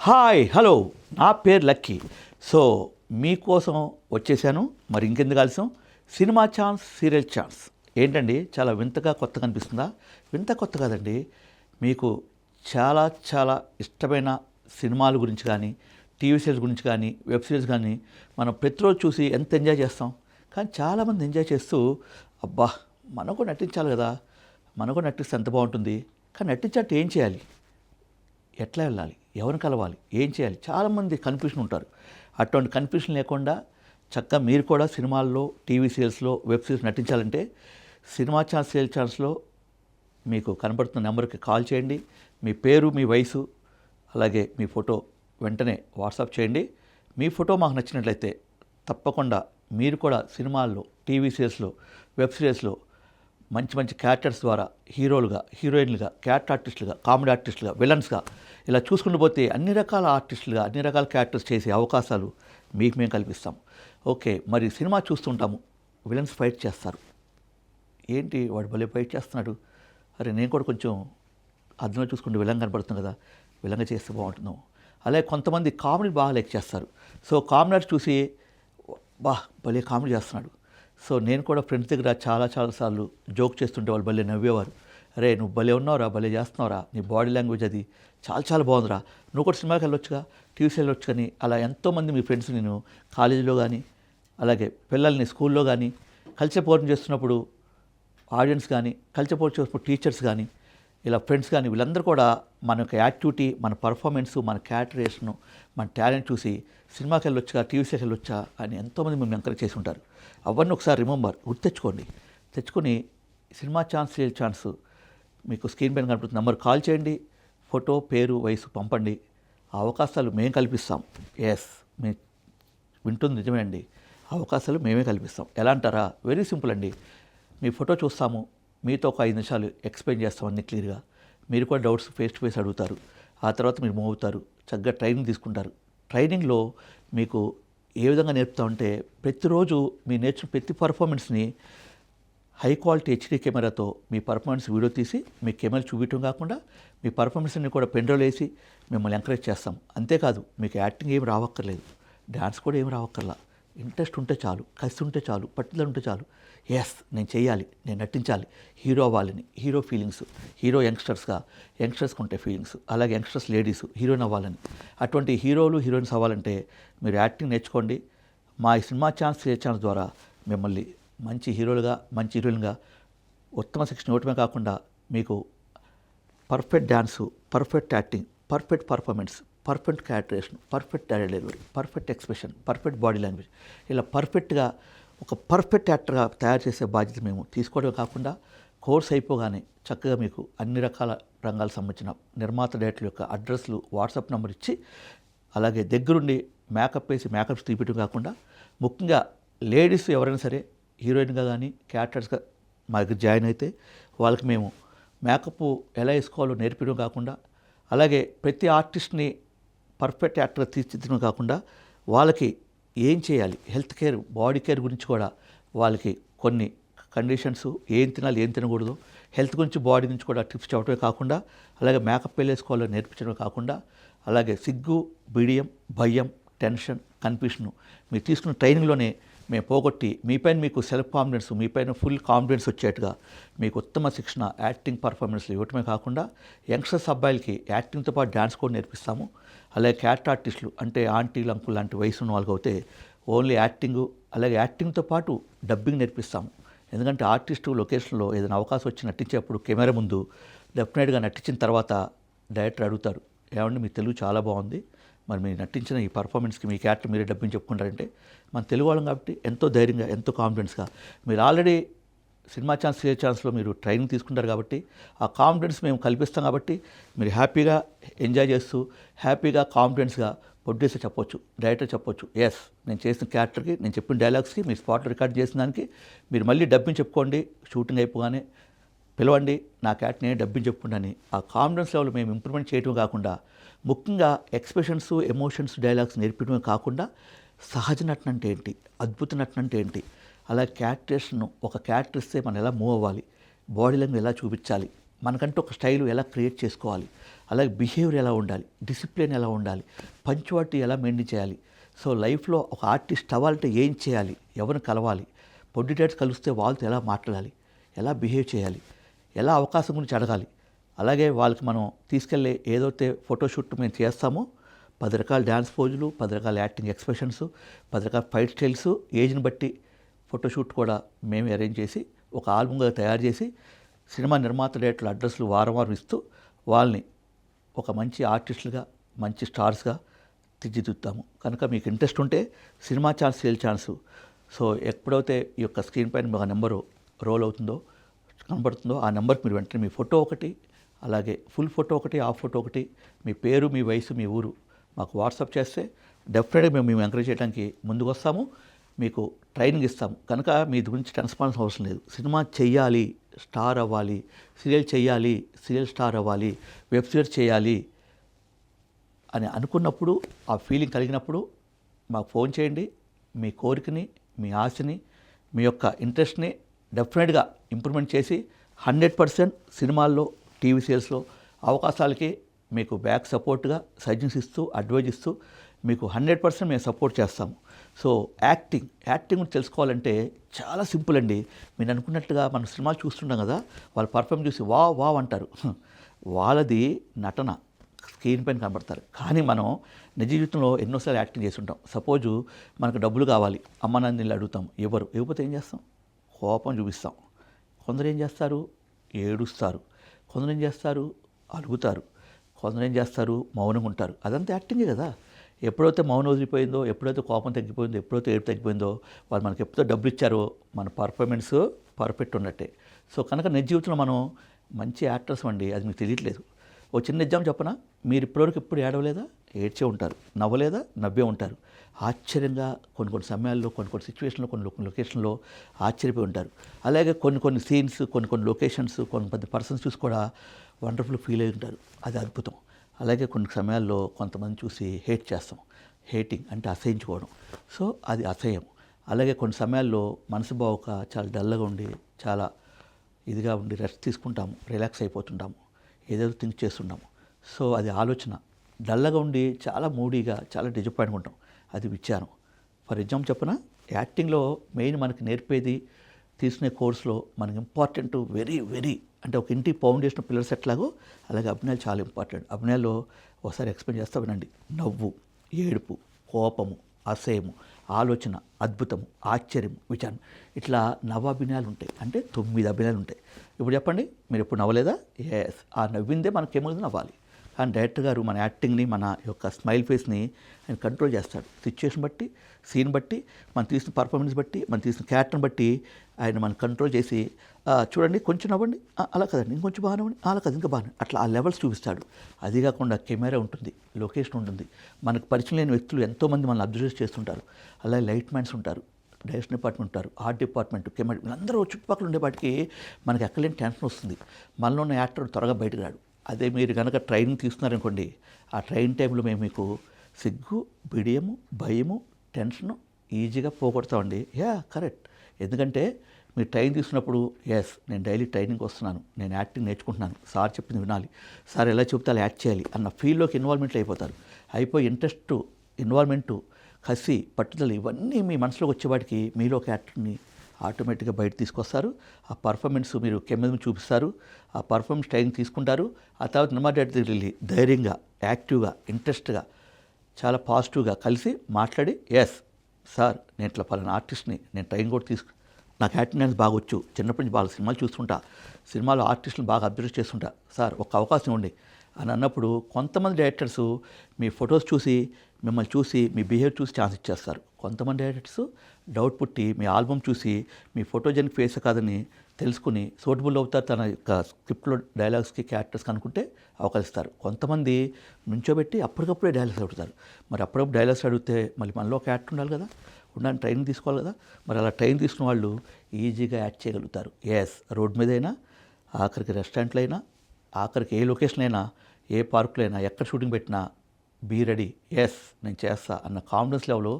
Hi hello నా పేరు lucky. So మీకోసం వచ్చేసాను. మరి ఇంకెందుకు ఆలస్యం, సినిమా ఛాన్స్, సీరియల్ ఛాన్స్. ఏంటండి చాలా వింతగా కొత్తగా అనిపిస్తుందా? వింత కొత్త కాదండి. మీకు చాలా చాలా ఇష్టమైన సినిమాల గురించి కానీ, టీవీ సీరియల్స్ గురించి కానీ, వెబ్ సిరీస్ కానీ మనం ప్రతిరోజు చూసి ఎంత ఎంజాయ్ చేస్తాం. కానీ చాలామంది ఎంజాయ్ చేస్తూ అబ్బా మనకు నటించాలి కదా, మనకు నటిస్తే ఎంత బాగుంటుంది. కానీ నటించాలంటే ఏం చేయాలి, ఎట్లా వెళ్ళాలి, ఎవరిని కలవాలి, ఏం చేయాలి, చాలామంది కన్ఫ్యూషన్ ఉంటారు. అటువంటి కన్ఫ్యూషన్ లేకుండా చక్కగా మీరు కూడా సినిమాల్లో, టీవీ సీరియల్స్లో, వెబ్ సిరీస్ నటించాలంటే సినిమా ఛాన్స్, సీరియల్ ఛాన్స్లో మీకు కనబడుతున్న నెంబర్కి కాల్ చేయండి. మీ పేరు, మీ వయసు, అలాగే మీ ఫోటో వెంటనే వాట్సాప్ చేయండి. మీ ఫోటో మాకు నచ్చినట్లయితే తప్పకుండా మీరు కూడా సినిమాల్లో, టీవీ సీరియల్స్లో, వెబ్ సిరీస్లో మంచి మంచి క్యారెక్టర్స్ ద్వారా హీరోలుగా, హీరోయిన్లుగా, క్యారెక్టర్ ఆర్టిస్టులుగా, కామెడీ ఆర్టిస్టులుగా, విలన్స్గా ఇలా చూసుకుంటూ పోతే అన్ని రకాల ఆర్టిస్టులుగా, అన్ని రకాల క్యారెక్టర్స్ చేసే అవకాశాలు మీకు మేము కల్పిస్తాం. ఓకే, మరి సినిమా చూస్తుంటాము, విలన్స్ ఫైట్ చేస్తారు. ఏంటి వాడు భలే ఫైట్ చేస్తున్నాడు, అరే నేను కూడా కొంచెం అర్థంలో చూసుకుంటే విలన్ కనపడుతుంది కదా, విలంగా చేస్తే బాగుంటుందో. అలాగే కొంతమంది కామెడీ బాగా లైక్ చేస్తారు. సో కామెడీ చూసి భలే కామెడీ చేస్తున్నాడు. సో నేను కూడా ఫ్రెండ్స్ దగ్గర చాలాసార్లు జోక్ చేస్తుంటే వాళ్ళు భలే నవ్వేవారు. అరే నువ్వు భలే ఉన్నావురా, భలే చేస్తున్నావురా, నీ బాడీ లాంగ్వేజ్ అది చాలా బాగుందిరా, నువ్వు కూడా సినిమాకి వెళ్ళొచ్చుగా, టీవీకి వెళ్ళొచ్చు. కానీ అలా ఎంతోమంది మీ ఫ్రెండ్స్ నేను కాలేజీలో కానీ, అలాగే పిల్లల్ని స్కూల్లో కానీ కల్చర్ ప్రోగ్రామ్ చేస్తున్నప్పుడు ఆడియన్స్ కానీ, కల్చర్ ప్రోగ్రామ్ చేస్తున్నప్పుడు టీచర్స్ కానీ, ఇలా ఫ్రెండ్స్ కానీ వీళ్ళందరూ కూడా మన యొక్క యాక్టివిటీ, మన పర్ఫార్మెన్సు, మన క్యారెక్టరేషను, మన టాలెంట్ చూసి సినిమాకి వెళ్ళొచ్చా, టీవీకి వెళ్ళొచ్చా అని ఎంతోమంది మేము ఎంకరేజ్ చేసి ఉంటారు. అవన్నీ ఒకసారి తెచ్చుకొని సినిమా ఛాన్స్, సీరియల్ ఛాన్స్ మీకు స్క్రీన్ పైన కనిపిస్తున్న నెంబర్ కాల్ చేయండి. ఫోటో, పేరు, వయసు పంపండి. ఆ అవకాశాలు మేము కల్పిస్తాం. ఎస్, మీ వింటుంది నిజమే అండి, అవకాశాలు మేమే కల్పిస్తాం. ఎలా అంటారా? వెరీ సింపుల్ అండి. మీ ఫోటో చూస్తాము, మీతో ఒక 5 నిమిషాలు ఎక్స్ప్లెయిన్ చేస్తాం అన్నీ క్లియర్గా. మీరు కూడా డౌట్స్ ఫేస్ టు ఫేస్ అడుగుతారు. ఆ తర్వాత మీరు మూవ్ అవుతారు, చక్కగా ట్రైనింగ్ తీసుకుంటారు. ట్రైనింగ్లో మీకు ఏ విధంగా నేర్పుతామంటే ప్రతిరోజు మీ నేర్చుకున్న ప్రతి పర్ఫార్మెన్స్ని హై క్వాలిటీ హెచ్డీ కెమెరాతో మీ పర్ఫార్మెన్స్ వీడియో తీసి మీ కెమెరా చూపించడం కాకుండా మీ పర్ఫార్మెన్స్ని కూడా పెన్డ్రైవ్ వేసి మిమ్మల్ని ఎంకరేజ్ చేస్తాం. అంతేకాదు మీకు యాక్టింగ్ ఏమి రావక్కర్లేదు, డ్యాన్స్ కూడా ఏమి రావక్కర్లా. ఇంట్రెస్ట్ ఉంటే చాలు, కసి ఉంటే చాలు, పట్టుదల ఉంటే చాలు. ఎస్ నేను చేయాలి, నేను నటించాలి, హీరో అవ్వాలని, హీరో ఫీలింగ్స్, హీరో యంగ్స్టర్స్కి ఉంటే ఫీలింగ్స్, అలాగే యంగ్స్టర్స్ లేడీస్ హీరోయిన్ అవ్వాలని. అటువంటి హీరోలు, హీరోయిన్స్ అవ్వాలంటే మీరు యాక్టింగ్ నేర్చుకోండి. మా ఈ సినిమా ఛాన్స్, సీరియల్ ఛాన్స్ ద్వారా మిమ్మల్ని మంచి హీరోలుగా, మంచి హీరోయిన్గా ఉత్తమ శిక్షణ ఇవ్వటమే కాకుండా మీకు perfect dance, perfect acting, perfect performance, perfect characterisation, perfect delivery, perfect expression, perfect body language, ఇలా పర్ఫెక్ట్గా ఒక పర్ఫెక్ట్ యాక్టర్గా తయారు చేసే బాధ్యత మేము తీసుకోవడమే కాకుండా కోర్స్ అయిపోగానే చక్కగా మీకు అన్ని రకాల రంగాలకు సంబంధించిన నిర్మాత డైరెక్టర్ యొక్క అడ్రస్లు, వాట్సాప్ నెంబర్ ఇచ్చి, అలాగే దగ్గరుండి మేకప్ వేసి మేకప్స్ తీపియడం కాకుండా ముఖ్యంగా లేడీస్ ఎవరైనా సరే హీరోయిన్గా కానీ క్యారెక్టర్స్గా మా దగ్గర జాయిన్ అయితే వాళ్ళకి మేము మేకప్ ఎలా వేసుకోవాలో నేర్పించడం కాకుండా, అలాగే ప్రతి ఆర్టిస్ట్ని పర్ఫెక్ట్ యాక్టర్గా తీర్చిదిద్దడం కాకుండా వాళ్ళకి ఏం చేయాలి, హెల్త్ కేర్, బాడీ కేర్ గురించి కూడా వాళ్ళకి కొన్ని కండిషన్స్, ఏం తినాలి, ఏం తినకూడదు, హెల్త్ గురించి, బాడీ గురించి కూడా టిప్స్ చెప్పడమే కాకుండా, అలాగే మేకప్ వేసుకోవాలో నేర్పించడమే కాకుండా, అలాగే సిగ్గు, బిడియం, భయం, టెన్షన్, కన్ఫ్యూషను మీరు తీసుకున్న ట్రైనింగ్లోనే మేము పోగొట్టి మీపైన మీకు సెల్ఫ్ కాన్ఫిడెన్స్, మీపైన ఫుల్ కాన్ఫిడెన్స్ వచ్చేట్టుగా మీకు ఉత్తమ శిక్షణ, యాక్టింగ్ పర్ఫార్మెన్స్లు ఇవ్వటమే కాకుండా యంగ్స్టర్స్ అబ్బాయిలకి యాక్టింగ్తో పాటు డ్యాన్స్ కూడా నేర్పిస్తాము. అలాగే క్యారెక్టర్ ఆర్టిస్టులు అంటే ఆంటీలు, అంకుల్ లాంటి వయసు ఉన్న వాళ్ళకి అయితే ఓన్లీ యాక్టింగు, అలాగే యాక్టింగ్తో పాటు డబ్బింగ్ నేర్పిస్తాము. ఎందుకంటే ఆర్టిస్టు లొకేషన్లో ఏదైనా అవకాశం వచ్చి నటించేప్పుడు కెమెరా ముందు డెఫినెట్గా నటించిన తర్వాత డైరెక్టర్ అడుగుతారు, ఏమంటే మీ తెలుగు చాలా బాగుంది, మరి మీరు నటించిన ఈ పర్ఫార్మెన్స్కి మీ క్యారెక్టర్ మీరే డబ్బింగ్ చెప్పుకుంటారంటే మన తెలుగు వాళ్ళం కాబట్టి ఎంతో ధైర్యంగా, ఎంతో కాన్ఫిడెన్స్గా, మీరు ఆల్రెడీ సినిమా ఛాన్స్, సీరియల్ ఛాన్స్లో మీరు ట్రైనింగ్ తీసుకుంటారు కాబట్టి ఆ కాన్ఫిడెన్స్ మేము కల్పిస్తాం. కాబట్టి మీరు హ్యాపీగా ఎంజాయ్ చేస్తూ, హ్యాపీగా కాన్ఫిడెన్స్గా ప్రొడ్యూసర్ చెప్పొచ్చు, డైరెక్టర్ చెప్పొచ్చు, ఎస్ నేను చేసిన క్యారెక్టర్కి, నేను చెప్పిన డైలాగ్స్కి, మీ స్పాట్లో రికార్డ్ చేసిన దానికి మీరు మళ్ళీ డబ్బింగ్ చెప్పుకోండి, షూటింగ్ అయిపోగానే పిలవండి, నా క్యారెక్టర్ నేను డబ్బింగ్ చెప్పుకుంటాను. ఆ కాన్ఫిడెన్స్ లెవెల్ మేము ఇంప్రూవ్మెంట్ చేయడం కాకుండా, ముఖ్యంగా ఎక్స్ప్రెషన్స్, ఎమోషన్స్, డైలాగ్స్ నేర్పించడమే కాకుండా సహజ నటన అంటే ఏంటి, అద్భుత నటన అంటే ఏంటి, అలా క్యారెక్టర్స్ను ఒక క్యారెక్టర్ ఇస్తే మనం ఎలా మూవ్ అవ్వాలి, బాడీ లాంగ్వేజ్ ఎలా చూపించాలి, మనకంటూ ఒక స్టైల్ ఎలా క్రియేట్ చేసుకోవాలి, అలాగే బిహేవియర్ ఎలా ఉండాలి, డిసిప్లిన్ ఎలా ఉండాలి, పంచువాలిటీ ఎలా మెయింటైన్ చేయాలి. సో లైఫ్లో ఒక ఆర్టిస్ట్ అవ్వాలంటే ఏం చేయాలి, ఎవరిని కలవాలి, పొడ్డిటేట్స్ కలిస్తే వాళ్ళతో ఎలా మాట్లాడాలి, ఎలా బిహేవ్ చేయాలి, ఎలా అవకాశం గురించి అడగాలి. అలాగే వాళ్ళకి మనం తీసుకెళ్ళే ఏదైతే ఫోటోషూట్ మేము చేస్తామో 10 రకాల డ్యాన్స్ పోజులు, 10 రకాల యాక్టింగ్ ఎక్స్ప్రెషన్స్, 10 రకాల ఫైట్ స్టైల్స్, ఏజ్ని బట్టి ఫోటోషూట్ కూడా మేము అరేంజ్ చేసి ఒక ఆల్బమ్గా తయారు చేసి సినిమా నిర్మాత డైరెక్టర్ల అడ్రస్లు వారం వారం ఇస్తూ వాళ్ళని ఒక మంచి ఆర్టిస్టులుగా, మంచి స్టార్స్గా తీర్చిదిద్దుతాము. కనుక మీకు ఇంట్రెస్ట్ ఉంటే cinema chance, sale chance. So ఎప్పుడైతే ఈ యొక్క స్క్రీన్ పైన ఒక నెంబరు రోల్ అవుతుందో, కనబడుతుందో ఆ నెంబర్కి మీరు వెంటనే మీ ఫోటో ఒకటి, అలాగే ఫుల్ ఫోటో ఒకటి, హాఫ్ ఫోటో ఒకటి, మీ పేరు, మీ వయసు, మీ ఊరు మాకు వాట్సాప్ చేస్తే డెఫినెట్గా మేము ఎంకరేజ్ చేయడానికి ముందుకు వస్తాము, మీకు ట్రైనింగ్ ఇస్తాము. కనుక మీ గురించి టెన్షన్ అవసరం లేదు. సినిమా చెయ్యాలి, స్టార్ అవ్వాలి, సీరియల్ చేయాలి, సీరియల్ స్టార్ అవ్వాలి, వెబ్ సిరీస్ చేయాలి అని అనుకున్నప్పుడు, ఆ ఫీలింగ్ కలిగినప్పుడు మాకు ఫోన్ చేయండి. మీ కోరికని, మీ ఆశని, మీ యొక్క ఇంట్రెస్ట్ని డెఫినెట్గా ఇంప్రూవ్మెంట్ చేసి 100% సినిమాల్లో, టీవీ సీరియల్స్లో అవకాశాలకి మీకు బ్యాక్ సపోర్ట్గా సజెషన్స్ ఇస్తూ, అడ్వైజ్ ఇస్తూ మీకు 100% మేము సపోర్ట్ చేస్తాము. సో యాక్టింగ్ తెలుసుకోవాలంటే చాలా సింపుల్ అండి. మీరు అనుకున్నట్టుగా మనం సినిమాలు చూస్తుంటాం కదా, వాళ్ళ పర్ఫార్మ్ చూసి వావ్ అంటారు. వాళ్ళది నటన, స్క్రీన్ పైన కనబడతారు. కానీ మనం నిజ జీవితంలో ఎన్నోసార్లు యాక్టింగ్ చేసి ఉంటాం. సపోజు మనకు డబ్బులు కావాలి, అమ్మ నాన్నని అడుగుతాం, ఇవ్వకపోతే ఏం చేస్తాం? కోపం చూపిస్తాం. కొందరు ఏం చేస్తారు? ఏడుస్తారు. కొందరు ఏం చేస్తారు? అలుగుతారు. కొందరు ఏం చేస్తారు? మౌనంగా ఉంటారు. అదంతా యాక్టింగే కదా. ఎప్పుడైతే మౌనం వదిలిపోయిందో, ఎప్పుడైతే కోపం తగ్గిపోయిందో, ఎప్పుడైతే ఏడు తగ్గిపోయిందో, వాళ్ళు మనకి ఎప్పుడో డబ్బులు ఇచ్చారో మన పర్ఫార్మెన్స్ పర్ఫెక్ట్ ఉన్నట్టే. సో కనుక నిజ జీవితంలో మనం మంచి యాక్టర్స్ అండి, అది మీకు తెలియట్లేదు. ఓ చిన్న ఎగ్జాంపుల్ చెప్పనా? మీరు ఇప్పటివరకు ఎప్పుడు ఏడవలేదా? ఏడ్చే ఉంటారు. నవ్వలేదా? నవ్వే ఉంటారు. ఆశ్చర్యంగా కొన్ని సమయాల్లో, కొన్ని సిచ్యువేషన్లో, కొన్ని లొకేషన్లో ఆశ్చర్యపోయి ఉంటారు. అలాగే కొన్ని సీన్స్, కొన్ని లొకేషన్స్, కొంతమంది పర్సన్స్ చూసి కూడా వండర్ఫుల్ ఫీల్ అయి ఉంటారు. అది అద్భుతం. అలాగే కొన్ని సమయాల్లో కొంతమంది చూసి హేట్ చేస్తాం. హేటింగ్ అంటే అసహించుకోవడం. సో అది అసహ్యం. అలాగే కొన్ని సమయాల్లో మనసు బాగోక చాలా డల్గా ఉండి, చాలా ఇదిగా ఉండి రెస్ట్ తీసుకుంటాము, రిలాక్స్ అయిపోతుంటాము, ఏదేదో థింక్ చేస్తుంటాము. సో అది ఆలోచన. డల్గా ఉండి చాలా మూడీగా, చాలా డిజపాయింట్గా ఉంటాం. అది విచారం. ఫర్ ఎగ్జాంపుల్ చెప్పనా, యాక్టింగ్లో మెయిన్ మనకి నేర్పేది, తీసుకునే కోర్సులో మనకి ఇంపార్టెంట్, వెరీ అంటే ఒక ఇంటి ఫౌండేషన్ పిల్లర్స్ ఎట్లాగో అలాగే అభినయాలు చాలా ఇంపార్టెంట్. అభినయాల్లో ఒకసారి ఎక్స్ప్లెయిన్ చేస్తా వినండి. నవ్వు, ఏడుపు, కోపము, అసహ్యము, ఆలోచన, అద్భుతము, ఆశ్చర్యం, విచారం, ఇట్లా నవాభినయాలు ఉంటాయి. అంటే 9 అభినయాలు ఉంటాయి. ఇప్పుడు చెప్పండి, మీరు ఎప్పుడు నవ్వలేదా? ఎస్, ఆ నవ్విందే మనకేమవుతుంది? నవ్వాలి. కానీ డైరెక్టర్ గారు మన యాక్టింగ్ని, మన యొక్క స్మైల్ ఫేస్ని ఆయన కంట్రోల్ చేస్తాడు. సిచ్యువేషన్ బట్టి, సీన్ బట్టి, మనం తీసిన పర్ఫార్మెన్స్ బట్టి, మనం తీసిన క్యారెక్టర్ని బట్టి ఆయన మనం కంట్రోల్ చేసి, చూడండి కొంచెం నవ్వండి, అలా కదండి, ఇంకొంచెం బాగా నవ్వండి, అలా కదా, ఇంకా బాగా, అట్లా ఆ లెవెల్స్ చూపిస్తాడు. అది కాకుండా కెమెరా ఉంటుంది, లొకేషన్ ఉంటుంది, మనకు పరిచయం లేని వ్యక్తులు ఎంతోమంది మనల్ని అబ్జర్వ్ చేస్తుంటారు. అలాగే లైట్ మ్యాన్స్ ఉంటారు, డైరెక్షన్ డిపార్ట్మెంట్ ఉంటారు, ఆర్ట్ డిపార్ట్మెంట్, కెమెరా, వీళ్ళందరూ చుట్టుపక్కల ఉండేపాటికి మనకి ఎక్కలేని టెన్షన్ వస్తుంది. మనలో ఉన్న యాక్టర్ త్వరగా బయటకు రాడు. అదే మీరు కనుక ట్రైనింగ్ తీసుకున్నారనుకోండి, ఆ ట్రైన్ టైంలో మేము మీకు సిగ్గు, బిడియము, భయము, టెన్షను ఈజీగా పోగొడతామండి. కరెక్ట్. ఎందుకంటే మీరు ట్రైన్ తీసుకున్నప్పుడు, ఎస్ నేను డైలీ ట్రైనింగ్ వస్తున్నాను, నేను యాక్టింగ్ నేర్చుకుంటున్నాను, సార్ చెప్పింది వినాలి, సార్ ఎలా చెప్తే అలా యాక్ట్ చేయాలి అన్న ఫీల్డ్లోకి ఇన్వాల్వ్మెంట్లు అయిపోయి ఇంట్రెస్ట్, ఇన్వాల్వ్మెంటు, కసి, పట్టుదల ఇవన్నీ మీ మనసులోకి వచ్చేవాటికి మీలో ఒక యాక్టర్ని ఆటోమేటిక్గా బయట తీసుకొస్తారు. ఆ పర్ఫార్మెన్స్ మీరు కెమెరా చూపిస్తారు, ఆ పర్ఫార్మెన్స్ ట్రైనింగ్ తీసుకుంటారు. ఆ తర్వాత నిర్మాత దగ్గరికి వెళ్ళి ధైర్యంగా, యాక్టివ్గా, ఇంట్రెస్ట్గా, చాలా పాజిటివ్గా కలిసి మాట్లాడి, ఎస్ సార్ నేను ఇట్లా పలానా ఆర్టిస్ట్ని, నేను ట్రైనింగ్ కూడా నాకు యాక్టింగ్ డాన్స్ బాగా వచ్చు, చిన్నప్పటి నుంచి బాగా సినిమాలు చూస్తుంటా, సినిమాలో ఆర్టిస్టులను బాగా అబ్జర్వ్ చేస్తుంటా, సార్ ఒక అవకాశం ఇవ్వండి అని అన్నప్పుడు కొంతమంది డైరెక్టర్స్ మీ ఫొటోస్ చూసి, మిమ్మల్ని చూసి, మీ బిహేవియర్ చూసి ఛాన్స్ ఇచ్చేస్తారు. కొంతమంది డైరెక్టర్స్ డౌట్ పుట్టి మీ ఆల్బమ్ చూసి మీ ఫోటోజెనిక్ ఫేస్ కాదని తెలుసుకుని సూటబుల్ అవుతారు, తన యొక్క స్క్రిప్ట్లో డైలాగ్స్కి, క్యారెక్టర్స్కి అనుకుంటే అవకాశిస్తారు. కొంతమంది నుంచోబెట్టి అప్పటికప్పుడే డైలాగ్స్ అడుగుతారు. మరి అప్పుడప్పుడు డైలాగ్స్ అడిగితే మళ్ళీ మనలో ఒక యాక్టర్ ఉండాలి కదా, ఉండాలని ట్రైనింగ్ తీసుకోవాలి కదా. మరి అలా ట్రైనింగ్ తీసుకున్న వాళ్ళు ఈజీగా యాక్ట్ చేయగలుగుతారు. ఎస్, రోడ్ మీద అయినా, ఆఖరికి రెస్టారెంట్లో అయినా, ఆఖరికి ఏ లొకేషన్ అయినా, ఏ పార్కులో అయినా, ఎక్కడ షూటింగ్ పెట్టినా బీ రెడీ, ఎస్ నేను చేస్తా అన్న కాన్ఫిడెన్స్ లెవెల్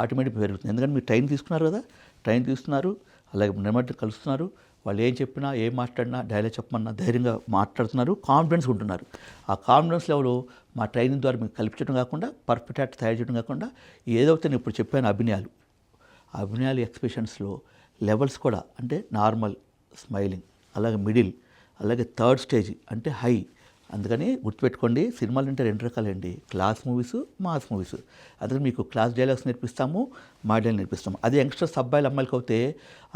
ఆటోమేటిక్ పెరుగుతుంది. ఎందుకంటే మీరు ట్రైన్ తీసుకున్నారు కదా, ట్రైన్ తీసుకున్నారు, అలాగే నిర్మాత కలుస్తున్నారు, వాళ్ళు ఏం చెప్పినా ఏం మాట్లాడినా డైలాగ్ చెప్పమన్నా ధైర్యంగా మాట్లాడుతున్నారు, కాన్ఫిడెన్స్ ఉంటున్నారు. ఆ కాన్ఫిడెన్స్ లెవెల్ మా ట్రైనింగ్ ద్వారా మీకు కల్పించడం కాకుండా, పర్ఫెక్ట్ యాక్ట్ తయారు చేయడం కాకుండా, ఏదైతే నేను ఇప్పుడు చెప్పాను అభినయాలు ఎక్స్ప్రెషన్స్లో లెవెల్స్ కూడా, అంటే నార్మల్, స్మైలింగ్, అలాగే మిడిల్, అలాగే థర్డ్ స్టేజ్ అంటే హై. అందుకని గుర్తుపెట్టుకోండి, సినిమాలు అంటే 2 రకాలండి, క్లాస్ మూవీస్, మాస్ మూవీస్. అందుకని మీకు క్లాస్ డైలాగ్స్ నేర్పిస్తాము, మా డైలాగ్ నేర్పిస్తాము. అదే యంగ్స్టర్స్ అబ్బాయిలు అమ్మాయిలకి అయితే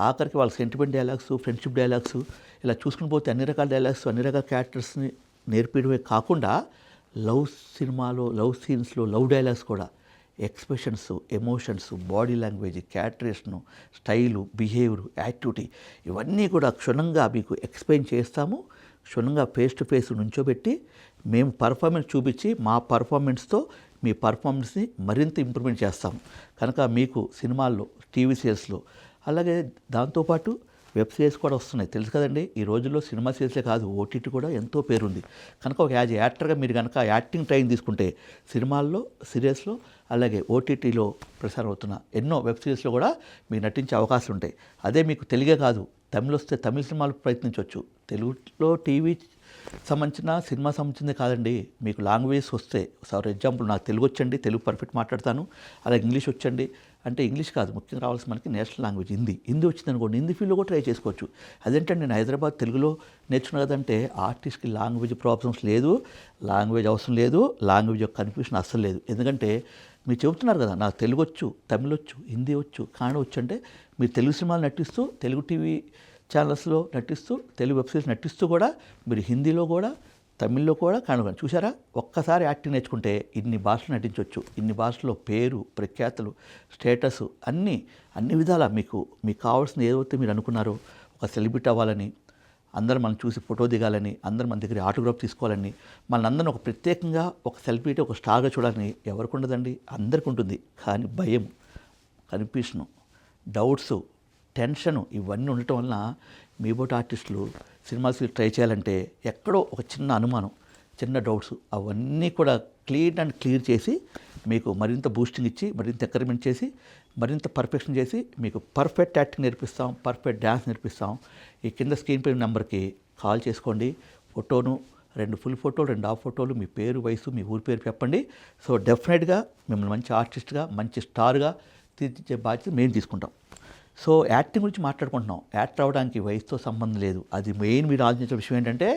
ఆఖరికి వాళ్ళ సెంటిమెంట్ డైలాగ్స్, ఫ్రెండ్షిప్ డైలాగ్స్ ఇలా చూసుకుని పోతే అన్ని రకాల డైలాగ్స్, అన్ని రకాల క్యారెక్టర్స్ని నేర్పించడమే కాకుండా లవ్ సినిమాలో, లవ్ సీన్స్లో లవ్ డైలాగ్స్ కూడా, expressions, emotions, body language, characterisation, style, behaviour, activity ఇవన్నీ కూడా క్షుణ్ణంగా మీకు ఎక్స్ప్లెయిన్ చేస్తాము. క్షుణ్ణంగా ఫేస్ టు ఫేస్ నుంచోబెట్టి మేము పర్ఫార్మెన్స్ చూపించి మా పర్ఫార్మెన్స్తో మీ పర్ఫార్మెన్స్ని మరింత ఇంప్రూవ్మెంట్ చేస్తాము. కనుక మీకు సినిమాల్లో, టీవీ సీరియల్స్లో, అలాగే దాంతోపాటు వెబ్ సిరీస్ కూడా వస్తున్నాయి, తెలుసు కదండి. ఈ రోజుల్లో సినిమా సీరియల్సే కాదు, ఓటీటీ కూడా ఎంతో పేరుంది. కనుక ఒక యాక్టర్గా మీరు కనుక యాక్టింగ్ ట్రైనింగ్ తీసుకుంటే సినిమాల్లో, సీరియల్స్లో, అలాగే ఓటీటీలో ప్రసారం అవుతున్న ఎన్నో వెబ్ సిరీస్లో కూడా మీకు నటించే అవకాశాలు ఉంటాయి. అదే మీకు తెలుగే కాదు, తమిళ్ వస్తే తమిళ సినిమాలు ప్రయత్నించవచ్చు. తెలుగులో టీవీ సంబంధించిన, సినిమా సంబంధించిందే కాదండి, మీకు లాంగ్వేజెస్ వస్తే, ఫర్ ఎగ్జాంపుల్ నాకు తెలుగు వచ్చండి, తెలుగు పర్ఫెక్ట్ మాట్లాడతాను, అలాగే ఇంగ్లీష్ వచ్చండి అంటే ఇంగ్లీష్ కాదు, ముఖ్యంగా రావాల్సిన మనకి నేషనల్ లాంగ్వేజ్ హిందీ వచ్చింది అనుకోండి, హిందీ ఫీల్డ్లో కూడా ట్రై చేసుకోవచ్చు. అదేంటంటే నేను హైదరాబాద్ తెలుగులో నేర్చుకున్నా కదంటే ఆర్టిస్ట్కి లాంగ్వేజ్ ప్రాబ్లమ్స్ లేదు, లాంగ్వేజ్ అవసరం లేదు, లాంగ్వేజ్ యొక్క కన్ఫ్యూషన్ అస్సలు లేదు. ఎందుకంటే మీరు చెబుతున్నారు కదా, నాకు తెలుగు వచ్చు, తమిళ్ వచ్చు, హిందీ వచ్చు, కన్నడ వచ్చు అంటే మీరు తెలుగు సినిమాలు నటిస్తూ, తెలుగు టీవీ ఛానల్స్లో నటిస్తూ, తెలుగు వెబ్ సిరీస్ నటిస్తూ కూడా మీరు హిందీలో కూడా, తమిళ్లో కూడా కనుగొని చూసారా. ఒక్కసారి యాక్టింగ్ నేర్చుకుంటే ఇన్ని భాషలు నటించవచ్చు. ఇన్ని భాషల్లో పేరు, ప్రఖ్యాతులు, స్టేటస్ అన్ని విధాలా మీకు కావాల్సింది ఏదైతే మీరు అనుకున్నారో, ఒక సెలబ్రిటీ అవ్వాలని, అందరూ మనం చూసి ఫోటో దిగాలని, అందరూ మన దగ్గర ఆటోగ్రాఫ్ తీసుకోవాలని, మనందరం ఒక ప్రత్యేకంగా ఒక సెలబ్రిటీ, ఒక స్టార్గా చూడాలని ఎవరికి ఉండదండి, అందరికీ ఉంటుంది. కానీ భయం, కన్ఫ్యూషను, డౌట్స్, టెన్షను ఇవన్నీ ఉండటం వలన మీ బోటి ఆర్టిస్టులు సినిమాస్ ట్రై చేయాలంటే ఎక్కడో ఒక చిన్న అనుమానం, చిన్న డౌట్స్ అవన్నీ కూడా క్లియర్ చేసి మీకు మరింత బూస్టింగ్ ఇచ్చి, మరింత ఎంకరేజ్మెంట్ చేసి, మరింత పర్ఫెక్షన్ చేసి మీకు పర్ఫెక్ట్ యాక్టింగ్ నేర్పిస్తాం, పర్ఫెక్ట్ డ్యాన్స్ నేర్పిస్తాం. ఈ కింద స్క్రీన్ పై నెంబర్కి కాల్ చేసుకోండి. ఫోటోను 2 ఫుల్ ఫోటోలు, 2 హాఫ్ ఫోటోలు, మీ పేరు, వయసు, మీ ఊరి పేరు చెప్పండి. సో డెఫినెట్గా మిమ్మల్ని మంచి ఆర్టిస్ట్గా, మంచి స్టార్గా తీర్చిదిద్దే బాధ్యత మేము తీసుకుంటాం. సో యాక్టింగ్ గురించి మాట్లాడుకుంటున్నాం. యాక్టర్ అవ్వడానికి వయసుతో సంబంధం లేదు. అది మెయిన్ మీరు ఆలోచించే విషయం ఏంటంటే,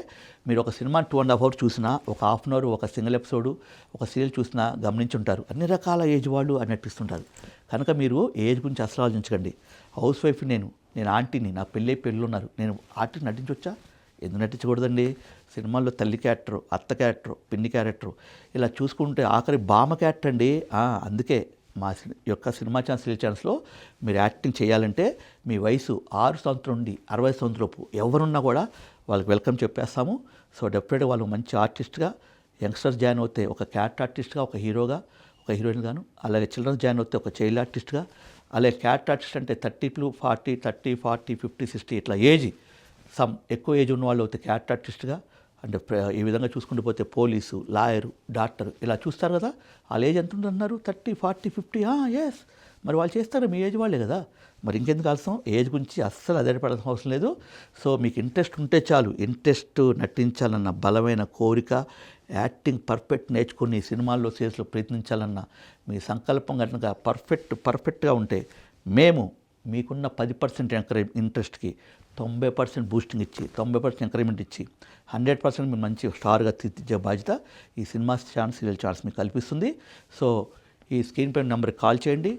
మీరు ఒక సినిమా 2.5 hours చూసినా, ఒక హాఫ్ అన్ అవర్ ఒక సింగిల్ ఎపిసోడు, ఒక సీరియల్ చూసినా గమనించుంటారు, అన్ని రకాల ఏజ్ వాళ్ళు అని నటిస్తుంటారు. కనుక మీరు ఏజ్ గురించి అసలు ఆలోచించకండి. హౌస్ వైఫ్ నేను ఆంటీని, నా పెళ్ళి ఉన్నారు, నేను ఆర్టిస్ట్ నటించవచ్చా? ఎందుకు నటించకూడదండి? సినిమాల్లో తల్లి క్యారెక్టరు, అత్త క్యారెక్టరు, పిన్ని క్యారెక్టరు ఇలా చూసుకుంటే ఆఖరి బామ్మ క్యారెక్టర్ అండి. అందుకే మా యొక్క సినిమా ఛానల్, సీరియల్ ఛానల్స్లో మీరు యాక్టింగ్ చేయాలంటే మీ వయసు 6 సంవత్సరం నుండి 60 సంవత్సరంలోపు ఎవరున్నా కూడా వాళ్ళకి వెల్కమ్ చెప్పేస్తాము. సో డెఫినెట్గా వాళ్ళు మంచి ఆర్టిస్ట్గా, యంగ్స్టర్స్ జాయిన్ అవుతే ఒక క్యారెక్టర్ ఆర్టిస్ట్గా, ఒక హీరోగా, ఒక హీరోయిన్ గాను, అలాగే చిల్డ్రన్స్ జాయిన్ అవుతే ఒక చైల్డ్ ఆర్టిస్ట్గా, అలాగే క్యారెక్టర్ ఆర్టిస్ట్ అంటే 30 to 40, 30, 40, 50, 60 ఇట్లా ఏజ్ ఎక్కువ ఏజ్ ఉన్న వాళ్ళు అయితే క్యారెక్టర్ ఆర్టిస్ట్గా, అంటే ఈ విధంగా చూసుకుంటూ పోతే పోలీసు, లాయరు, డాక్టర్ ఇలా చూస్తారు కదా. వాళ్ళ ఏజ్ ఎంత ఉంటున్నారు? 30, 40, 50. ఎస్, మరి వాళ్ళు చేస్తారు, మీ ఏజ్ వాళ్ళే కదా. మరి ఇంకెందుకు ఆలస్యం? ఏజ్ గురించి అస్సలు అధైర్యపడాల్సిన అవసరం లేదు. సో మీకు ఇంట్రెస్ట్ ఉంటే చాలు. ఇంట్రెస్ట్, నటించాలన్న బలమైన కోరిక, యాక్టింగ్ పర్ఫెక్ట్ నేర్చుకుని సినిమాల్లో, సీరియల్స్లో ప్రయత్నించాలన్న మీ సంకల్పం కనుక పర్ఫెక్ట్గా ఉంటే మేము మీకున్న 10% ఇంట్రెస్ట్కి 90% బూస్టింగ్ ఇచ్చి, 90% ఎంకరేజ్మెంట్ ఇచ్చి 100% మీరు మంచి స్టార్గా తీర్చిదిద్దే బాధ్యత ఈ సినిమా ఛాన్స్, సీరియల్ ఛాన్స్ మీకు కల్పిస్తుంది. సో ఈ స్క్రీన్ పై నెంబర్కి కాల్ చేయండి.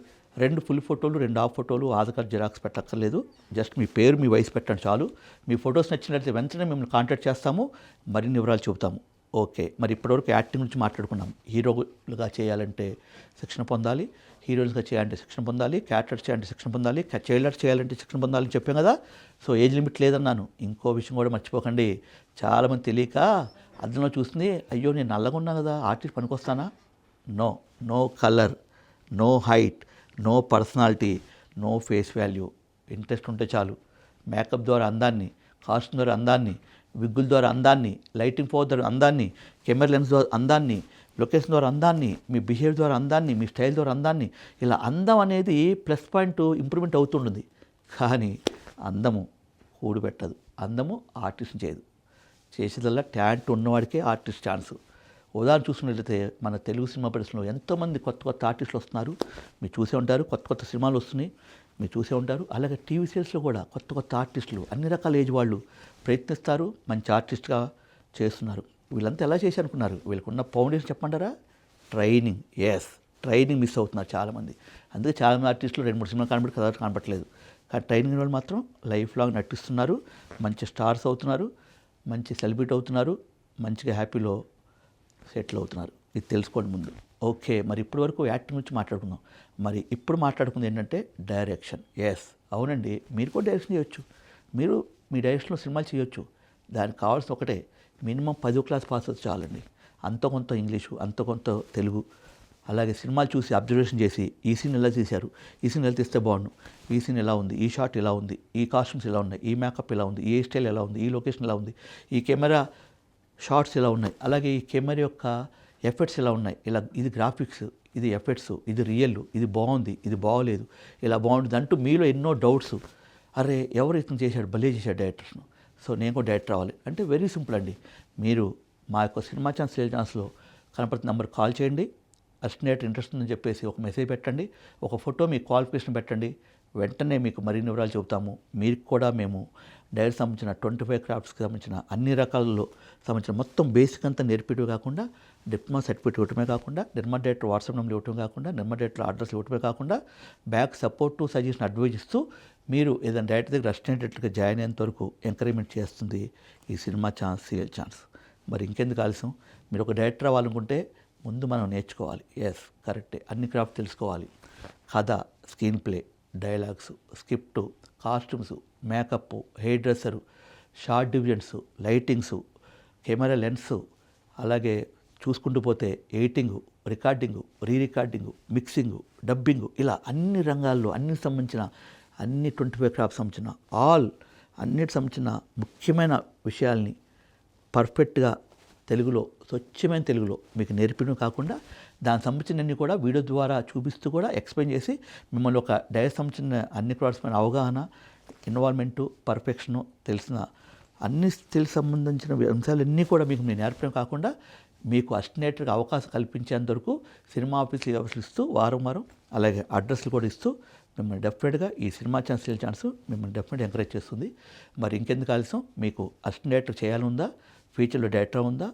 2 ఫుల్ ఫోటోలు, 2 హాఫ్ ఫోటోలు, ఆధార్ కార్డ్ జిరాక్స్ పెట్టక్కర్లేదు. జస్ట్ మీ పేరు, మీ వయసు పెట్టండి చాలు. మీ ఫొటోస్ నచ్చినట్లయితే వెంటనే మిమ్మల్ని కాంటాక్ట్ చేస్తాము, మరిన్ని వివరాలు చెబుతాము. ఓకే, మరి ఇప్పటివరకు యాక్టింగ్ గురించి మాట్లాడుకున్నాం. హీరోలుగా చేయాలంటే శిక్షణ పొందాలి, హీరోయిన్స్గా చేయాలంటే శిక్షణ పొందాలి, క్యారెక్టర్స్ చేయాలంటే శిక్షణ పొందాలి, చైల్డ్ చేయాలంటే శిక్షణ పొందాలని చెప్పాం కదా. సో ఏజ్ లిమిట్ లేదన్నాను. ఇంకో విషయం కూడా మర్చిపోకండి. చాలామంది తెలియక అద్దంలో చూస్తుంది, అయ్యో నేను నల్లగా ఉన్నా కదా, ఆర్టిస్ట్ పనికొస్తానా? No colour, no height, no personality, no face value. Interest ఉంటే చాలు. మేకప్ ద్వారా అందాన్ని, కాస్ట్యూమ్ ద్వారా అందాన్ని, విగ్గుల ద్వారా అందాన్ని, లైటింగ్ పవర్ ద్వారా అందాన్ని, కెమెరా లెన్స్ ద్వారా అందాన్ని, లొకేషన్ ద్వారా అందాన్ని, మీ బిహేవియర్ ద్వారా అందాన్ని, మీ స్టైల్ ద్వారా అందాన్ని, ఇలా అందం అనేది ప్లస్ పాయింట్ ఇంప్రూవ్మెంట్ అవుతుంటుంది. కానీ అందము కూడు పెట్టదు. అందము ఆర్టిస్ట్ చేయదు. చేసేదల్లా టాలెంట్ ఉన్నవాడికే ఆర్టిస్ట్ ఛాన్స్. ఉదాహరణ చూసుకున్నట్లయితే మన తెలుగు సినిమా పరిశ్రమలో ఎంతోమంది కొత్త కొత్త ఆర్టిస్టులు వస్తున్నారు. మీరు చూసే ఉంటారు. కొత్త కొత్త సినిమాలు వస్తున్నాయి, మీరు చూసే ఉంటారు. అలాగే టీవీ సీరియల్స్లో కూడా కొత్త కొత్త ఆర్టిస్టులు అన్ని రకాల ఏజ్ వాళ్ళు ప్రయత్నిస్తారు, మంచి ఆర్టిస్ట్గా చేస్తున్నారు. వీళ్ళంతా ఎలా చేసి అనుకున్నారు? వీళ్ళకున్న ఫౌండేషన్ చెప్పమంటారా? ట్రైనింగ్. ట్రైనింగ్ మిస్ అవుతున్నారు చాలామంది. అందుకే చాలామంది ఆర్టిస్టులు 2-3 సినిమాలు కనబడి కథ కనపట్లేదు. కానీ ట్రైనింగ్ వాళ్ళు మాత్రం లైఫ్ లాంగ్ నటిస్తున్నారు, మంచి స్టార్స్ అవుతున్నారు, మంచి సెలబ్రిటీ అవుతున్నారు, మంచిగా హ్యాపీలో సెటిల్ అవుతున్నారు. ఇది తెలుసుకోండి ముందు. ఓకే, మరి ఇప్పటి వరకు యాక్టింగ్ గురించి మాట్లాడుకున్నాం. మరి ఇప్పుడు మాట్లాడుకుంది ఏంటంటే డైరెక్షన్. అవునండి, మీరు కూడా డైరెక్షన్ చేయొచ్చు. మీరు మీ డైరెక్షన్లో సినిమాలు చేయొచ్చు. దానికి కావాల్సిన ఒకటే, మినిమం 10వ క్లాస్ పాస్ అవుతే చాలండి. అంత కొంత ఇంగ్లీషు, అంత కొంత తెలుగు, అలాగే సినిమాలు చూసి అబ్జర్వేషన్ చేసి ఈ సీన్ ఎలా తీశారు, ఈ సీన్ ఎలా తీస్తే బాగుండు, ఈ సీన్ ఎలా ఉంది, ఈ షాట్ ఎలా ఉంది, ఈ కాస్ట్యూమ్స్ ఎలా ఉన్నాయి, ఈ మేకప్ ఎలా ఉంది, ఈ స్టైల్ ఎలా ఉంది, ఈ లొకేషన్ ఎలా ఉంది, ఈ కెమెరా షార్ట్స్ ఎలా ఉన్నాయి, అలాగే ఈ కెమెరా యొక్క ఎఫెక్ట్స్ ఎలా ఉన్నాయి, ఇలా ఇది గ్రాఫిక్స్, ఇది ఎఫెక్ట్స్, ఇది రియల్, ఇది బాగుంది, ఇది బాగోలేదు, ఇలా బాగుంటుంది అంటూ మీలో ఎన్నో డౌట్స్. అరే ఎవరు ఇతను చేశాడు, భలే చేశాడు డైరెక్టర్స్ను, సో నేను కూడా డైరెక్టర్ అవ్వాలి అంటే వెరీ సింపుల్ అండి. మీరు మా యొక్క సినిమా ఛాన్స్ సేల్ ఛాన్స్లో కనపడుతున్న నెంబర్ కాల్ చేయండి. అసిస్టెంట్ ఇంట్రెస్ట్ ఉందని చెప్పేసి ఒక మెసేజ్ పెట్టండి, ఒక ఫోటో మీ క్వాలిఫికేషన్ పెట్టండి, వెంటనే మీకు మరిన్ని వివరాలు చెబుతాము. మీకు కూడా మేము డైరెక్ట్ సంబంధించిన 25 క్రాఫ్ట్స్కి సంబంధించిన అన్ని రకాలలో సంబంధించిన మొత్తం బేసిక్ అంతా నేర్పించడమే కాకుండా, డిప్లొమా సర్టిఫికేట్ ఇవ్వటమే కాకుండా, నిర్మా డైరెక్టర్ వాట్సాప్ నెంబర్ ఇవ్వటమే కాకుండా, నిర్మా డైరెక్టర్ అడ్రస్ ఇవ్వటమే కాకుండా, బ్యాక్ సపోర్ట్ సజెషన్ అడ్వైజ్ ఇస్తూ మీరు ఏదైనా డైరెక్టర్ దగ్గర అసిస్టెంట్ డైరెక్టర్గా జాయిన్ అయ్యేంత వరకు ఎంకరేజ్మెంట్ చేస్తుంది ఈ సినిమా ఛాన్స్ సీరియల్ ఛాన్స్. మరి ఇంకెందుకు ఆలస్యం? మీరు ఒక డైరెక్టర్ అవ్వాలనుకుంటే ముందు మనం నేర్చుకోవాలి. కరెక్టే, అన్ని క్రాఫ్ట్ తెలుసుకోవాలి. కథ, screen play, dialogues, script, costumes, makeup, hair dresser, short divisions, lightings, camera lens, అలాగే చూసుకుంటూ పోతే editing, recording, recording, mixing, dubbing, ఇలా అన్ని రంగాల్లో అన్ని సంబంధించిన అన్ని 25 క్రాఫ్ట్స్ సంబంధించిన అన్నిటి సంబంధించిన ముఖ్యమైన విషయాల్ని పర్ఫెక్ట్గా తెలుగులో, స్వచ్ఛమైన తెలుగులో మీకు నేర్పడం కాకుండా, దానికి సంబంధించినన్ని కూడా వీడియో ద్వారా చూపిస్తూ కూడా ఎక్స్ప్లెయిన్ చేసి మిమ్మల్ని ఒక డైరెక్ట్ సంబంధించిన అన్ని క్రాఫ్ట్స్ పైన అవగాహన, ఇన్వాల్వ్మెంటు, పర్ఫెక్షను తెలిసిన అన్ని సంబంధించిన అంశాలన్నీ కూడా మీకు నేను నేర్పడం కాకుండా, మీకు అసిస్టెంట్గా అవకాశం కల్పించేంత వరకు సినిమా ఆఫీసులు ఇస్తూ వారం అలాగే అడ్రస్లు కూడా ఇస్తూ మిమ్మల్ని డెఫినెట్గా ఈ సినిమా ఛాన్స్ మిమ్మల్ని డెఫినెట్గా ఎంకరేజ్ చేస్తుంది. మరి ఇంకెందుకు ఆలస్యం? మీకు అసిస్టెంట్ డైరెక్టర్ చేయాలనుందా? ఫ్యూచర్లో డైరెక్టర్ ఉందా?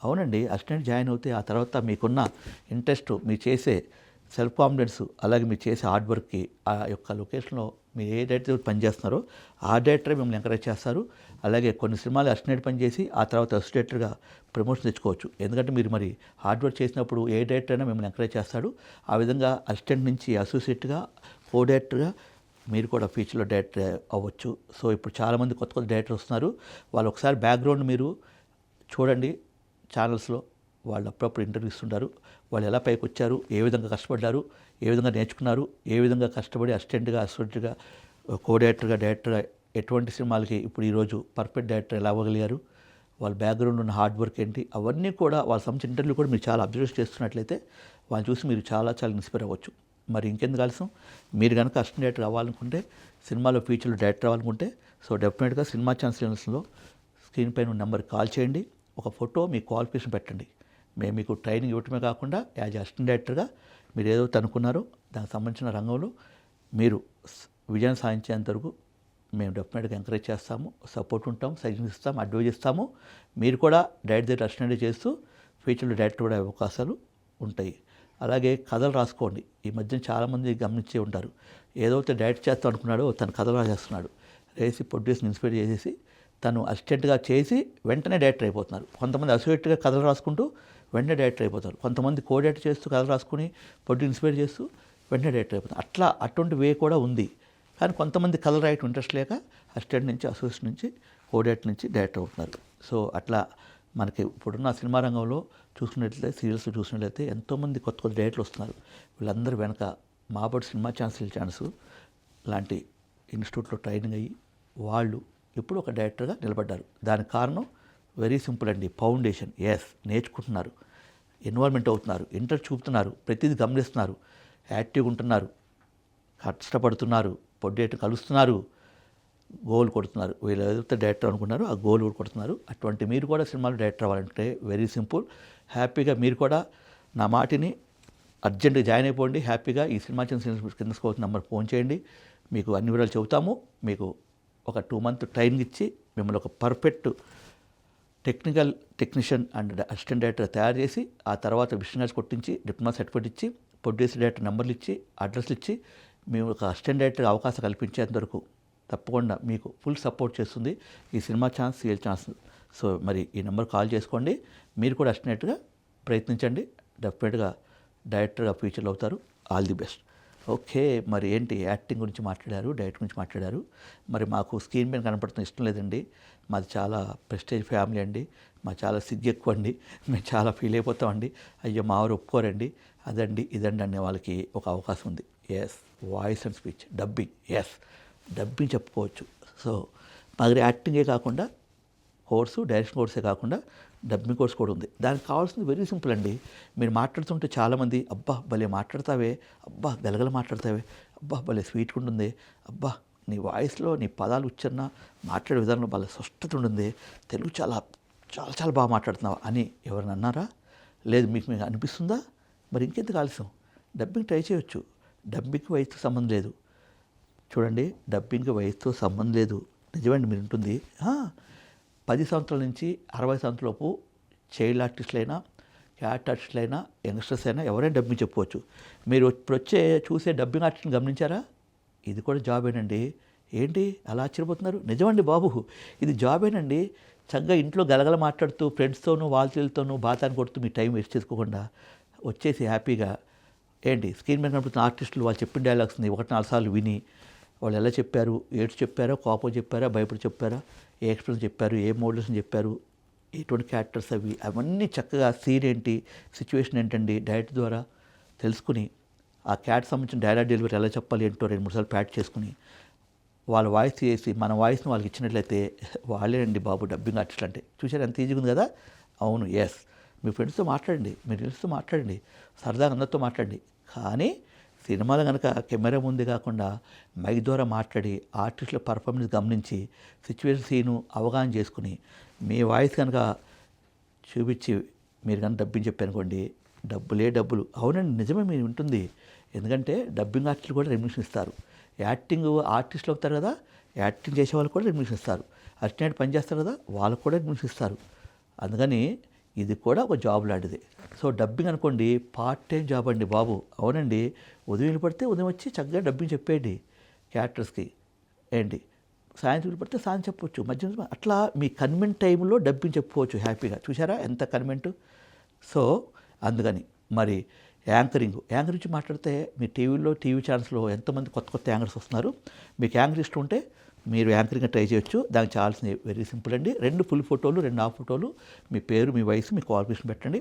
అవునండి, అసిస్టెంట్ జాయిన్ అవుతే ఆ తర్వాత మీకున్న ఇంట్రెస్ట్, మీరు చేసే సెల్ఫ్ కాన్ఫిడెన్స్, అలాగే మీరు చేసే హార్డ్ వర్క్కి ఆ యొక్క లొకేషన్లో మీరు ఏ డైరెక్టర్ పనిచేస్తున్నారో ఆ డైరెక్టరే మిమ్మల్ని ఎంకరేజ్ చేస్తారు. అలాగే కొన్ని సినిమాలు అసిస్టెంట్ పనిచేసి ఆ తర్వాత అసిస్టెంట్గా ప్రమోషన్ తెచ్చుకోవచ్చు. ఎందుకంటే మీరు మరి హార్డ్ వర్క్ చేసినప్పుడు ఏ డైరెక్టర్ అయినా మిమ్మల్ని ఎంకరేజ్ చేస్తాడు. ఆ విధంగా అసిస్టెంట్ నుంచి అసోసియేట్గా, కో డైరెక్టర్గా మీరు కూడా ఫ్యూచర్లో డైరెక్టర్ అవ్వచ్చు. సో ఇప్పుడు చాలామంది కొత్త డైరెక్టర్ వస్తున్నారు. వాళ్ళు ఒకసారి బ్యాక్గ్రౌండ్ మీరు చూడండి ఛానల్స్లో, వాళ్ళు అప్పుడప్పుడు ఇంటర్వ్యూ ఇస్తుంటారు. వాళ్ళు ఎలా పైకి వచ్చారు, ఏ విధంగా కష్టపడ్డారు, ఏ విధంగా నేర్చుకున్నారు, ఏ విధంగా కష్టపడి అసిస్టెంట్గా, కో డైరెక్టర్గా ఎటువంటి సినిమాలకి ఇప్పుడు ఈరోజు పర్ఫెక్ట్ డైరెక్టర్ ఎలా అవ్వగలిగారు, వాళ్ళ బ్యాక్గ్రౌండ్ ఉన్న హార్డ్ వర్క్ ఏంటి, అవన్నీ కూడా వాళ్ళ సంబంధించిన ఇంటర్వ్యూ కూడా మీరు చాలా అబ్జర్వ్ చేస్తున్నట్లయితే వాళ్ళని చూసి మీరు చాలా ఇన్స్పైర్ అవ్వచ్చు. మరి ఇంకెందుకు ఆలస్యం? మీరు కనుక అసిస్టెంట్ డైరెక్టర్ అవ్వాలనుకుంటే, సినిమాలో ఫ్యూచర్లో డైరెక్టర్ అవ్వాలనుకుంటే, సో డెఫినెట్గా సినిమా ఛాన్స్లో స్క్రీన్ పైన నెంబర్కి కాల్ చేయండి, ఒక ఫోటో మీ క్వాలిఫికేషన్ పెట్టండి. మేము మీకు ట్రైనింగ్ ఇవ్వటమే కాకుండా యాజ్ అసిస్టెంట్ డైరెక్టర్గా మీరు ఏదైతే అనుకున్నారో దానికి సంబంధించిన రంగంలో మీరు విజయం సాధించేంత వరకు మేము డెఫినెట్గా ఎంకరేజ్ చేస్తాము, సపోర్ట్ ఉంటాం, సజెషన్ ఇస్తాం, అడ్వైజ్ ఇస్తాము. మీరు కూడా డైరెక్ట్ దగ్గర అసిస్టెంట్ చేస్తూ ఫ్యూచర్లో డైరెక్టర్ కూడా అవకాశాలు ఉంటాయి. అలాగే కథలు రాసుకోండి. ఈ మధ్యన చాలామంది గమనించే ఉంటారు, ఏదైతే డైరెక్ట్ చేస్తాం అనుకున్నాడో తను కథలు రాసేస్తున్నాడు. రేసి ప్రొడ్యూస్ని ఇన్స్పైర్ చేసేసి తను అసిస్టెంట్గా చేసి వెంటనే డైరెక్టర్ అయిపోతున్నారు. కొంతమంది అసోసియేట్గా కథలు రాసుకుంటూ వెంటనే డైరెక్టర్ అయిపోతారు. కొంతమంది కో డైరెక్టర్ చేస్తూ కథలు రాసుకుని ప్రొడ్యూస్ ఇన్స్పైర్ చేస్తూ వెంటనే డైరెక్టర్ అయిపోతారు. అటువంటి వే కూడా ఉంది. కానీ కొంతమంది కథలు రాయటం ఇంట్రెస్ట్ లేక అసిస్టెంట్ నుంచి, అసోసియేట్ నుంచి, కో డైరెక్టర్ నుంచి డైరెక్టర్ అవుతున్నారు. సో అట్లా మనకి ఇప్పుడున్న సినిమా రంగంలో చూసుకున్నట్లయితే, సీరియల్స్ చూసినట్లయితే ఎంతోమంది కొత్త డైరెక్టర్లు వస్తున్నారు. వీళ్ళందరూ వెనక మాబడి సినిమా ఛాన్స్ లాంటి ఇన్స్టిట్యూట్లో ట్రైనింగ్ అయ్యి వాళ్ళు ఇప్పుడు ఒక డైరెక్టర్గా నిలబడ్డారు. దానికి కారణం వెరీ సింపుల్ అండి, ఫౌండేషన్. నేర్చుకుంటున్నారు, ఇన్వాల్వ్మెంట్ అవుతున్నారు, ఇంట్రెస్ట్ చూపుతున్నారు, ప్రతిదీ గమనిస్తున్నారు, యాక్టివ్గా ఉంటున్నారు, కష్టపడుతున్నారు, పొడ్డేటు కలుస్తున్నారు, గోల్ కొడుతున్నారు. వీళ్ళు ఏదైతే డైరెక్టర్ అనుకున్నారో ఆ గోల్ కూడా కొడుతున్నారు. అటువంటి మీరు కూడా సినిమాలో డైరెక్టర్ అవ్వాలంటే వెరీ సింపుల్. హ్యాపీగా మీరు కూడా నా మాటిని అర్జెంట్గా జాయిన్ అయిపోండి. హ్యాపీగా ఈ సినిమా కింద స్కోర్ నెంబర్ ఫోన్ చేయండి. మీకు అన్ని వివరాలు చెబుతాము. మీకు ఒక 2 మంత్ ట్రైనింగ్ ఇచ్చి మిమ్మల్ని ఒక perfect technician and assistant director తయారు చేసి ఆ తర్వాత విషయం కొట్టించి డిప్లొమా సర్టిఫికేట్ ఇచ్చి ప్రొడ్యూసర్ డైరెక్టర్ నెంబర్లు ఇచ్చి అడ్రస్లు ఇచ్చి మేము ఒక అసిస్టెంట్ డైరెక్టర్ అవకాశం కల్పించేంత వరకు తప్పకుండా మీకు ఫుల్ సపోర్ట్ చేస్తుంది ఈ cinema chance, serial chance. So మరి ఈ నెంబర్ కాల్ చేసుకోండి. మీరు కూడా అసిస్టెంట్గా ప్రయత్నించండి. డెఫినెట్గా డైరెక్టర్గా ఫ్యూచర్లో అవుతారు. All the best. ఓకే, మరి ఏంటి యాక్టింగ్ గురించి మాట్లాడారు, డైరెక్ట్ గురించి మాట్లాడారు. మరి మాకు స్క్రీన్ మీద కనపడుతున్న ఇష్టం లేదండి. మాది చాలా ప్రెస్టేజ్ ఫ్యామిలీ అండి. మా చాలా సిగ్గు ఎక్కువ అండి. మేము చాలా ఫీల్ అయిపోతామండి. అయ్యో మా వారు ఒప్పుకోరండి, అదండి ఇదండి అనే వాళ్ళకి ఒక అవకాశం ఉంది. Yes, voice and speech dubbing. Yes, dubbing చెప్పుకోవచ్చు. సో మా దగ్గర యాక్టింగే కాకుండా కోర్సు, డైరెక్షన్ కోర్సే కాకుండా డబ్బింగ్ కోర్స్ కూడా ఉంది. దానికి కావాల్సింది వెరీ సింపుల్ అండి. మీరు మాట్లాడుతుంటే చాలామంది అబ్బా భలే మాట్లాడతావే, అబ్బా గలగల మాట్లాడతావే, అబ్బా భలే స్వీట్గా ఉంటుంది, అబ్బా నీ వాయిస్లో నీ పదాలు ఉచ్చారణ మాట్లాడే విధానంలో భలే స్పష్టత ఉంటుంది, తెలుగు చాలా చాలా చాలా బాగా మాట్లాడుతున్నావు అని ఎవరైనా అన్నారా? లేదు. మీకు అనిపిస్తుందా? మరి ఇంకెందుకు ఆలస్యం? డబ్బింగ్ ట్రై చేయొచ్చు. డబ్బింగ్కి వయసుతో సంబంధం లేదు. చూడండి, డబ్బింగ్కి వయసుతో సంబంధం లేదు. నిజమండి, మీరు ఉంటుంది 10 సంవత్సరాల నుంచి 60 సంవత్సరాలలోపు చైల్డ్ ఆర్టిస్టులైనా, క్యారెక్టర్ ఆర్టిస్టులైనా, యంగ్స్టర్స్ అయినా ఎవరైనా డబ్బింగ్ చెప్పుకోవచ్చు. మీరు ఇప్పుడు చూసే డబ్బింగ్ ఆర్టిస్ట్ని గమనించారా? ఇది కూడా జాబేనండి. ఏంటి అలా ఆశ్చర్యపోతున్నారు? నిజమండి బాబు, ఇది జాబేనండి. చక్కగా ఇంట్లో గలగల మాట్లాడుతూ ఫ్రెండ్స్తోనూ వాళ్ళతోనూ బాతాన్ని కొడుతూ మీ టైం వేస్ట్ చేసుకోకుండా వచ్చేసి హ్యాపీగా ఏంటి స్క్రీన్ మీద కనపడుతున్న ఆర్టిస్టులు వాళ్ళు చెప్పిన డైలాగ్స్ని 1-4 సార్లు విని వాళ్ళు ఎలా చెప్పారు, ఏడ్చి చెప్పారా, కోపం చెప్పారా, భయపడి చెప్పారా, ఏ ఎక్స్ప్రెషన్ చెప్పారు, ఏ మోడల్స్ని చెప్పారు, ఎటువంటి క్యారెక్టర్స్ అవన్నీ చక్కగా సీన్ ఏంటి, సిచ్యువేషన్ ఏంటండి డైరెక్ట్ ద్వారా తెలుసుకుని ఆ క్యారెక్టర్ సంబంధించిన డైలాగ్ డెలివరీ ఎలా చెప్పాలి ఏంటో 2-3 సార్లు ప్రాక్టీస్ చేసుకుని వాళ్ళ వాయిస్ చేసి మన వాయిస్ని వాళ్ళకి ఇచ్చినట్లయితే వాళ్ళేనండి బాబు డబ్బింగ్ ఆర్టిస్టులు అంటే. చూసారు ఎంత ఈజీగా ఉంది కదా? అవును. ఎస్, మీ ఫ్రెండ్స్తో మాట్లాడండి, మీ రిలేటివ్స్తో మాట్లాడండి, సరదాగా అందరితో మాట్లాడండి. కానీ సినిమాలో కనుక కెమెరా ముందే కాకుండా మైక్ ద్వారా మాట్లాడి ఆర్టిస్టుల పర్ఫార్మెన్స్ గమనించి సిచ్యువేషన్ సీను అవగాహన చేసుకుని మీ వాయిస్ కనుక చూపించి మీరు కనుక డబ్బింగ్ చెప్పారనుకోండి, డబ్బులే డబ్బులు. అవునండి, నిజమే మీరు ఉంటుంది. ఎందుకంటే డబ్బింగ్ ఆర్టిస్టులు కూడా రెమ్యూనరేషన్ ఇస్తారు. యాక్టింగ్ ఆర్టిస్టులు అవుతారు కదా, యాక్టింగ్ చేసే వాళ్ళు కూడా రెమ్యూనరేషన్ ఇస్తారు. అసిస్టెంట్ పని చేస్తారు కదా, వాళ్ళకు కూడా రెమ్యూనరేషన్ ఇస్తారు. అందుకని ఇది కూడా ఒక జాబ్ లాంటిది. సో డబ్బింగ్ అనుకోండి పార్ట్ టైం జాబ్ అండి బాబు. అవునండి, ఉదయం పడితే ఉదయం వచ్చి చక్కగా డబ్బింగ్ చెప్పేయండి క్యారెక్టర్స్కి. ఏంటి సాయంత్రం పడితే సాయంత్రం చెప్పవచ్చు, మధ్యాహ్నం అట్లా మీ కన్వెంట్ టైంలో డబ్బింగ్ చెప్పుకోవచ్చు హ్యాపీగా. చూసారా ఎంత కన్వెంట్? సో అందుకని మరి యాంకరింగ్ నుంచి మాట్లాడితే మీ టీవీ ఛానల్స్లో ఎంతమంది కొత్త యాంకర్స్ వస్తున్నారు. మీకు యాంకర్ ఇష్టం ఉంటే మీరు యాంకరింగ్ ట్రై చేయొచ్చు. దానికి చాలాసింది వెరీ సింపుల్ అండి. 2 ఫుల్ ఫోటోలు, 2 హాఫ్ ఫోటోలు, మీ పేరు, మీ వయసు, మీ క్వాలిఫికేషన్ పెట్టండి.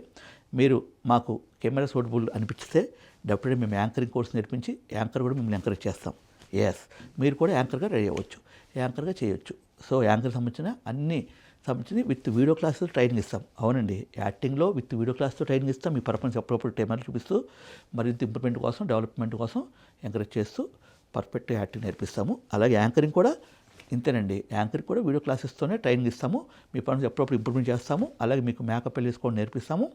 మీరు మాకు కెమెరా సూటబుల్ అనిపిస్తే డెఫినెట్గా మేము యాంకరింగ్ కోర్స్ నేర్పించి యాంకర్ కూడా మిమ్మల్ని ఎంకరేజ్ చేస్తాం. ఎస్, మీరు కూడా యాంకర్గా రెడీ అవ్వచ్చు, యాంకర్గా చేయొచ్చు. సో యాంకర్ సంబంధించిన విత్ వీడియో క్లాస్తో ట్రైనింగ్ ఇస్తాం. అవునండి, యాక్టింగ్లో విత్ వీడియో క్లాస్తో ట్రైనింగ్ ఇస్తాం. మీ పర్ఫార్మెన్స్ అప్పుడప్పుడు టైమర్ చూపిస్తూ మరింత ఇంప్రూవ్మెంట్ కోసం, డెవలప్మెంట్ కోసం ఎంకరేజ్ చేస్తూ పర్ఫెక్ట్ యాక్టింగ్ నేర్పిస్తాము. అలాగే యాంకరింగ్ కూడా ఇంతేనండి. యాంకరింగ్ కూడా వీడియో క్లాసెస్తోనే ట్రైనింగ్ ఇస్తాము. మీ పనులు ఎప్పుడప్పుడు ఇంప్రూవ్మెంట్ చేస్తాము. అలాగే మీకు మేకప్ వేసుకోవడం నేర్పిస్తాము.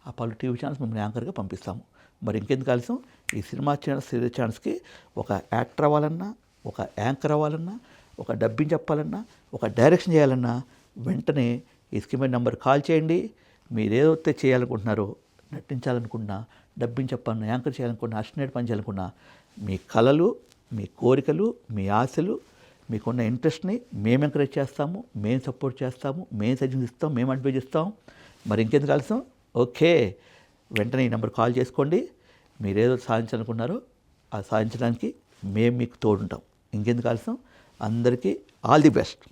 ఆ పలు టీవీ ఛానల్స్ మిమ్మల్ని యాంకర్గా పంపిస్తాము. మరి ఇంకెందుకు ఆలస్యం? ఈ సినిమా ఛానల్స్, సీరియల్ ఛానల్స్కి ఒక యాక్టర్ అవ్వాలన్నా, ఒక యాంకర్ అవ్వాలన్నా, ఒక డబ్బింగ్ చెప్పాలన్నా, ఒక డైరెక్షన్ చేయాలన్నా వెంటనే ఈ స్కీమ్ నెంబర్ కాల్ చేయండి. మీరు ఏదైతే చేయాలనుకుంటున్నారో, నటించాలనుకున్నా, డబ్బింగ్ చెప్పాలన్నా, యాంకర్ చేయాలనుకున్నా, అసిస్టెంట్ పని చేయాలనుకున్నా, మీ కళలు, మీ కోరికలు, మీ ఆశలు, మీకున్న ఇంట్రెస్ట్ని మేము ఎంకరేజ్ చేస్తాము, మేము సపోర్ట్ చేస్తాము, మేము సజెషన్ ఇస్తాం, మేము అడ్వైజ్ ఇస్తాం. మరి ఇంకెందుకు ఆలస్యం? ఓకే, వెంటనే ఈ నెంబర్ కాల్ చేసుకోండి. మీరేదో సాధించాలనుకున్నారో ఆ సాధించడానికి మేము మీకు తోడుంటాం. ఇంకెందుకు ఆలస్యం? అందరికీ ఆల్ ది బెస్ట్.